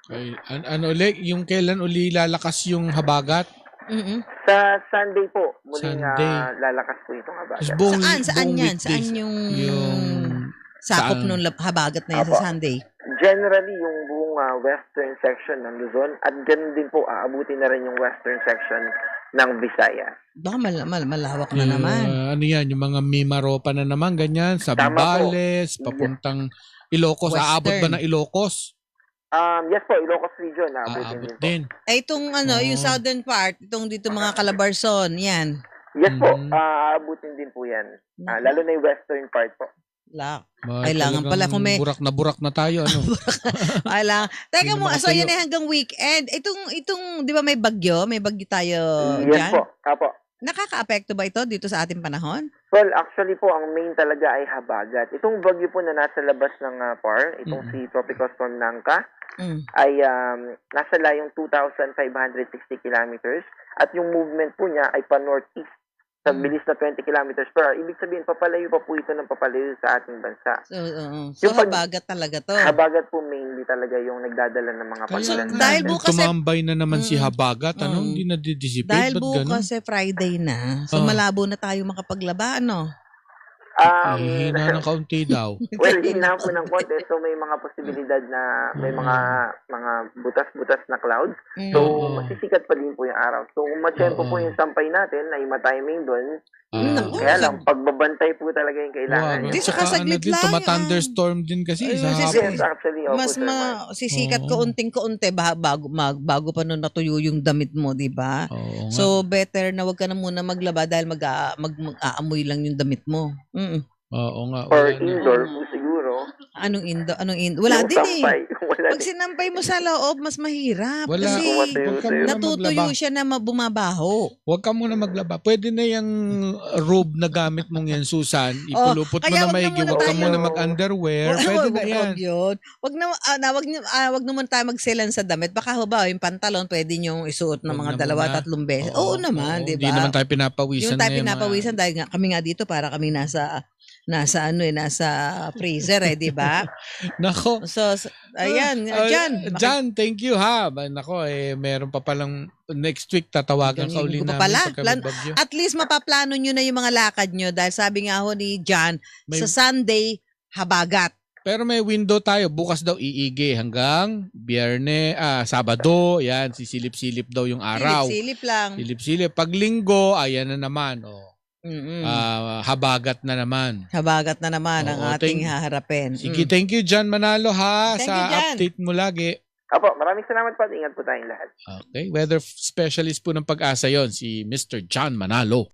Okay. Ano uli, yung kailan uli lalakas yung habagat? Sa Sunday po, muling Sunday. lalakas po itong Tapos habagat. buong, Saan buong yan? weekdays. Saan yung saan? sakop nung habagat na yan Apo. sa Sunday? Generally, yung buong western section ng Luzon at ganun din po, aabutin na rin yung western section ng Visayas. Baka malawak na naman. Ano yan, yung mga Mimaropa na naman, ganyan, sa Tama po. Bales, papuntang Ilocos. Western. Aabot ba ng Ilocos? Yes po, Ilocos region, aabutin Aabot din po. din. Ay, itong yung southern part, itong dito mga Calabarzon, yan. Yes po, Mhm. aabutin din po yan. Lalo na yung western part po. Kailangan pala kung may... Burak na tayo, ano? Kailangan. Teka Hindi mo, na so yan makatayo. ay hanggang weekend. Itong, di ba may bagyo? May bagyo tayo Yes dyan? po, apo. Nakaka-apekto ba ito dito sa ating panahon? Well, actually po, ang main talaga ay habagat. Itong bagyo po na nasa labas ng PAR, itong si Tropical Storm Nangka, ay nasa layong 2,560 kilometers at yung movement po niya ay pa-northeast sa bilis na 20 kilometers per hour. Ibig sabihin, papalayo pa po ito ng papalayo sa ating bansa. So Yung habagat talaga to. Habagat po mainly talaga yung nagdadala ng mga pagulan. dahil bukas tumambay na naman si habagat, ano? Mm. Hindi na didissipate, Dahil ba't ganun? bukas Friday na, so malabo na tayo makapaglaba, ano? Hina ng kaunti daw. Well, hina po ng konti. So, may mga posibilidad na may mga butas-butas na clouds. So, Oo. masisikat pa din po yung araw. So, kung matsyempo po yung sampay natin, ay matiming doon. Naku, Kaya lang, pagbabantay po talaga yung kailangan. Wow. Di, Yung- saka saglit din, lang, thunderstorm din kasi Ay, sa kasi- hapon. Yes, actually, opo, mas sir, ma'am. sisikat Oo. kaunting-kaunti bago pa nun natuyo yung damit mo, di ba? Oo nga. So, better na wag ka na muna maglaba dahil mag-aamoy lang yung damit mo. Oo nga. Or wala na. indoor po siguro. Anong indo? Wala Yung din sampay, wala Pag din. sinampay mo sa loob, mas mahirap. Wala. Kasi Wag Huwag ka muna natutuyo maglaba. siya na bumabaho. Huwag ka muna maglaba. Pwede na yung robe na gamit mong yan, Susan. Ipulupot mo kaya na wag na maigi. muna Huwag ka tayo- muna mag-underwear. Pwede na yan. Wag yun. Wag naman tayo magselan sa damit. Baka ba, yung pantalon, pwede nyo isuot ng Wag mga na muna. 2-3 beses. Oo naman, di Hindi ba? naman tayo pinapawisan. Yung tayo ngayon, pinapawisan dahil kami nga dito para kami nasa freezer di ba? Nako. So, ayan, Jan. Jan, thank you ha. Nako, meron pa palang next week tatawagan ka uli Ganyan ko namin pa pala. pagka may bagyo. At least mapaplano nyo na yung mga lakad nyo dahil sabi nga ho ni Jan, May- sa Sunday, habagat. Pero may window tayo. Bukas daw iigi hanggang Sabado. Yan, sisilip-silip daw yung araw. Silip-silip lang. Silip-silip. Pag linggo, ayan na naman. Habagat na naman. Habagat na naman ang Oo, ating haharapin. Sige, thank you Jan Manalo ha Thank sa you, Jan. update mo lagi. Apo, maraming salamat po at ingat po tayong lahat. Okay, weather specialist po ng Pag-asa yon si Mr. John Manalo.